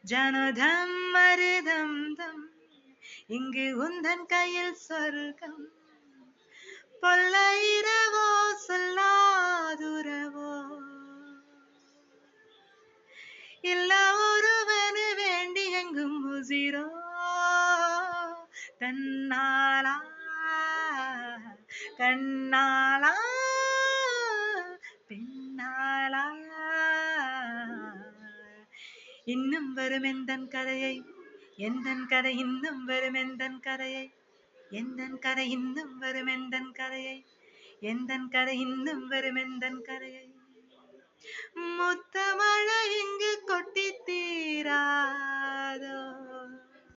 ஜனதம் மருதம் தம் இங்கு உந்தன் கையில் சொர்க்கம் பொல்லைரவோ சொல்லாதுரவோ இல்ல ஒருவனு வேண்டி எங்கும் உசிரோ தன்னாலா கண்ணாலா பெண்ணாலா இன்னும் வரும் எந்தன் கதையை எந்தன் கதை இன்னும் வரும் எந்தன் கதையை எந்தன் கதை இன்னும் வரும் எந்தன் கதையை எந்தன் கதை இன்னும் வரும் எந்தன் கதையை முத்தமழை இங்கு கொட்டி தீராதோ